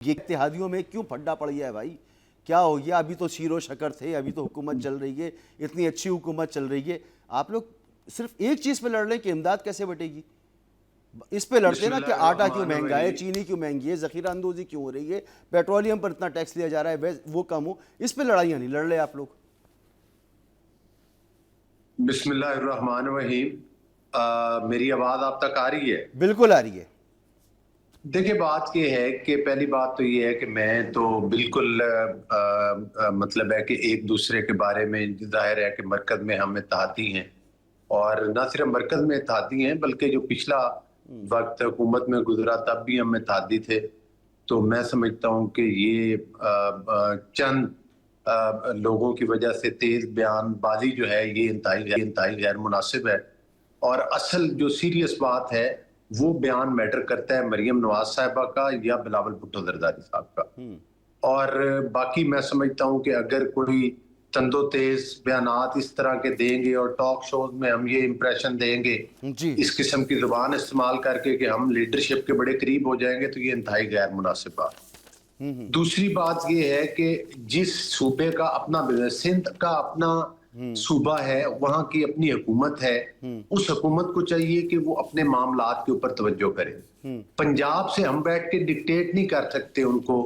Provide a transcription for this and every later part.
یہ اتحادیوں میں کیوں پھڈا پڑ گیا ہے بھائی؟ کیا ہو گیا؟ ابھی تو شیر و شکر تھے، ابھی تو حکومت چل رہی ہے، اتنی اچھی حکومت چل رہی ہے، آپ لوگ صرف ایک چیز پہ لڑ رہے ہیں کہ امداد کیسے بٹے گی؟ اس پہ لڑتے بسم نا کہ اللہ آٹا کیوں الرحمن مہنگا ہے، الرحیم۔ چینی کیوں مہنگی ہے، ذخیرہ اندوزی کیوں ہو رہی ہے، پیٹرولیم پر اتنا ٹیکس لیا جا رہا ہے، وہ کم ہو، اس پہ لڑائیاں نہیں لڑ رہے آپ لوگ۔ بسم اللہ الرحمن الرحیم۔ میری آواز آپ تک آ رہی ہے؟ بالکل آ رہی ہے۔ دیکھیں، بات یہ ہے کہ پہلی بات تو یہ ہے کہ میں تو بالکل مطلب ہے کہ ایک دوسرے کے بارے میں ظاہر ہے کہ مرکز میں ہم اتحادی ہیں، اور نہ صرف مرکز میں اتحادی ہیں بلکہ جو پچھلا وقت حکومت میں گزرا تب بھی ہم اتحادی تھے۔ تو میں سمجھتا ہوں کہ یہ چند لوگوں کی وجہ سے تیز بیان بازی جو ہے یہ انتہائی غیر مناسب ہے، اور اصل جو سیریس بات ہے وہ بیان میٹر کرتا ہے مریم نواز صاحبہ کا یا بلاول بھٹو زرداری صاحب کا۔ اور باقی میں سمجھتا ہوں کہ اگر کوئی تند و تیز بیانات اس طرح کے دیں گے اور ٹاک شوز میں ہم یہ امپریشن دیں گے جی اس قسم کی زبان استعمال کر کے کہ ہم لیڈرشپ کے بڑے قریب ہو جائیں گے، تو یہ انتہائی غیر مناسب بات۔ دوسری بات یہ ہے کہ جس صوبے کا اپنا سندھ کا اپنا صوبہ ہے، وہاں کی اپنی حکومت ہے، اس حکومت کو چاہیے کہ وہ اپنے معاملات کے اوپر توجہ کرے۔ پنجاب سے ہم بیٹھ کے ڈکٹیٹ نہیں کر سکتے ان کو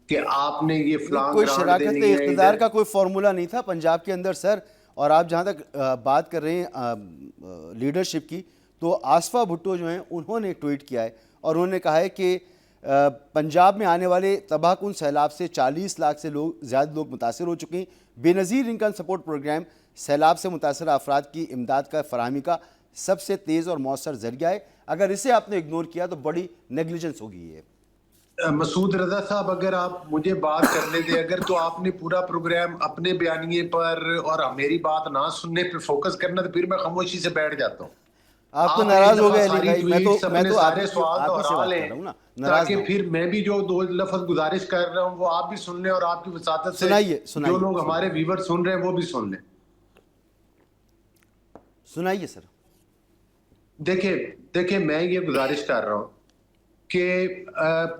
کہ آپ نے یہ فلاں کوئی گرانٹ شراکت دینی ہے اقتدار ادھر۔ کا کوئی فارمولہ نہیں تھا پنجاب کے اندر سر، اور آپ جہاں تک بات کر رہے ہیں لیڈرشپ کی، تو آصفہ بھٹو جو ہیں انہوں نے ٹویٹ کیا ہے اور انہوں نے کہا ہے کہ پنجاب میں آنے والے تباہ کن سیلاب سے 40 لاکھ سے زیادہ لوگ متاثر ہو چکے ہیں، بے نظیر انکم سپورٹ پروگرام سیلاب سے متاثرہ افراد کی امداد کا فراہمی کا سب سے تیز اور مؤثر ذریعہ ہے، اگر اسے آپ نے اگنور کیا تو بڑی نیگلیجنس ہوگی یہ۔ مسعود رضا صاحب، اگر آپ مجھے بات کرنے دیں، اگر تو آپ نے پورا پروگرام اپنے بیانیے پر اور میری بات نہ سننے پہ فوکس کرنا تو پھر میں خاموشی سے بیٹھ جاتا ہوں۔ آپ تو ایک ناراض ہو دفعہ گئے علی ساری بھائی، ٹویٹس میں اپنے تو سارے سوال آپ ہی سے دہرا بات کر لیں رہا ہوں نا، ناراض نہ تاکہ ہوں۔ پھر میں بھی جو دو لفظ گزارش کر رہا ہوں وہ آپ بھی سن لیں، اور آپ کی وساطت سے سنائیے جو سنائیے لوگ ہمارے سنائیے ویور سن رہے ہیں وہ بھی سن لیں۔ سنائیے سر۔ دیکھیں میں یہ گزارش کر رہا ہوں کہ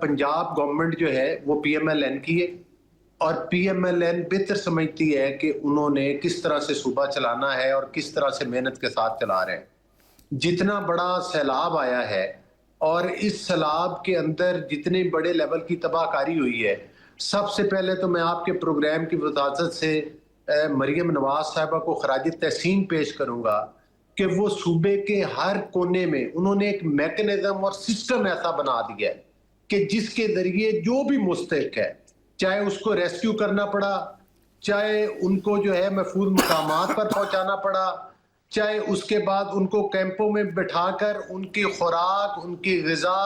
پنجاب گورنمنٹ جو ہے وہ پی ایم ایل این کی ہے، اور پی ایم ایل این بہتر سمجھتی ہے کہ انہوں نے کس طرح سے صوبہ چلانا ہے اور کس طرح سے محنت کے ساتھ چلا رہے ہیں۔ جتنا بڑا سیلاب آیا ہے اور اس سیلاب کے اندر جتنے بڑے لیول کی تباہ کاری ہوئی ہے، سب سے پہلے تو میں آپ کے پروگرام کی وضاحت سے مریم نواز صاحبہ کو خراج تحسین پیش کروں گا کہ وہ صوبے کے ہر کونے میں انہوں نے ایک میکنزم اور سسٹم ایسا بنا دیا ہے کہ جس کے ذریعے جو بھی مستحق ہے، چاہے اس کو ریسکیو کرنا پڑا، چاہے ان کو جو ہے محفوظ مقامات پر پہنچانا پڑا، چاہے اس کے بعد ان کو کیمپوں میں بٹھا کر ان کی خوراک، ان کی غذا،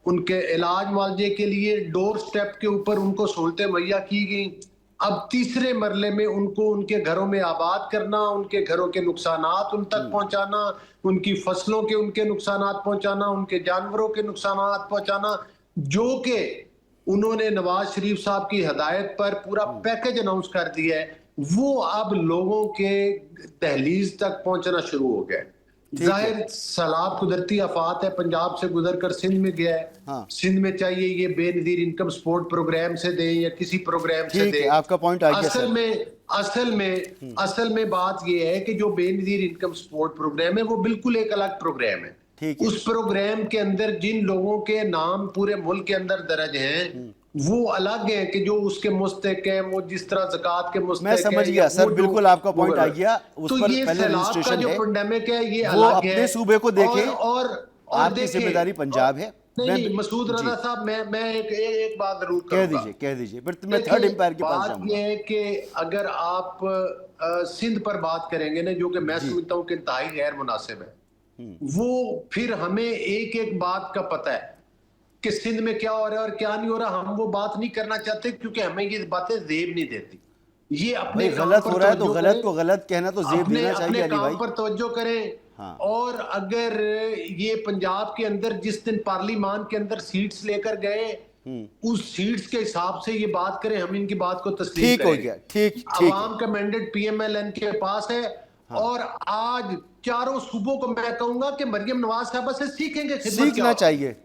ان کے علاج معالجے کے لیے ڈور سٹیپ کے اوپر ان کو سہولتیں مہیا کی گئیں۔ اب تیسرے مرحلے میں ان کو ان کے گھروں میں آباد کرنا، ان کے گھروں کے نقصانات ان تک پہنچانا، ان کی فصلوں کے ان کے نقصانات پہنچانا، ان کے جانوروں کے نقصانات پہنچانا، جو کہ انہوں نے نواز شریف صاحب کی ہدایت پر پورا پیکج اناؤنس کر دیا ہے، وہ اب لوگوں کے دہلیز تک پہنچنا شروع ہو گیا ہے۔ ٹھیک ہے۔ ظاہر سیلاب قدرتی آفات ہے، پنجاب سے گزر کر سندھ میں گیا ہے، ہاں سندھ میں چاہیے یہ بے نظیر انکم سپورٹ پروگرام سے دیں یا کسی پروگرام سے ٹھیک ہے، دیں۔ آپ کا پوائنٹ آ گیا سر۔ اصل میں بات یہ ہے کہ جو بے نظیر انکم سپورٹ پروگرام ہے وہ بالکل ایک الگ پروگرام ہے۔ ٹھیک ہے۔ اس پروگرام کے اندر جن لوگوں کے نام پورے ملک کے اندر درج ہیں وہ الگ ہیں کہ جو اس کے مستحق ہیں، وہ جس طرح زکوٰۃ کے میں مستحق سمجھ ہیں یا گیا سر، وہ جو بالکل آپ کا پوائنٹ آ گیا، اس تو پر یہ پہلے سیلاب کا رجسٹریشن جو ہے، پینڈیمک ہے یہ وہ الگ ہے۔ اپنے صوبے کو دیکھیں، اور آپ کی ذمہ دیکھیں، داری پنجاب ہے۔ نہیں مسعود جی رضا صاحب، میں ایک بات ضرور کہہ کروں گا۔ دیجئے پھر میں تھرڈ امپائر کے پاس بات جاؤں یہ گا۔ ہے کہ اگر آپ سندھ پر بات کریں گے نا، جو کہ میں جی سمجھتا ہوں کہ انتہائی غیر مناسب ہے، وہ پھر ہمیں ایک ایک بات کا پتہ ہے کہ سندھ میں کیا ہو رہا ہے اور کیا نہیں ہو رہا، ہم وہ بات نہیں کرنا چاہتے کیونکہ ہمیں یہ باتیں زیب نہیں دیتی۔ یہ اپنے بھائی کام غلط پر ہو رہا ہے تو توجہ غلط کریں، کو غلط کہنا تو زیب دینا چاہیے علی کام بھائی۔ پر توجہ کریں۔ ہاں اور اگر یہ پنجاب کے اندر جس دن پارلیمان کے اندر سیٹس لے کر گئے، اس سیٹس کے حساب سے یہ بات کریں، ہم ان کی بات کو تسلیم ٹھیک ہو کریں گے۔ گیا، ٹھیک ہے۔ عوام کا mandate P M L N کے پاس ہے، اور آج چاروں صوبوں کو میں کہوں گا کہ مریم نواز صاحبہ سے سیکھیں گے خدمت کیا سیکھنا ہوتی ہے۔ چاہیے۔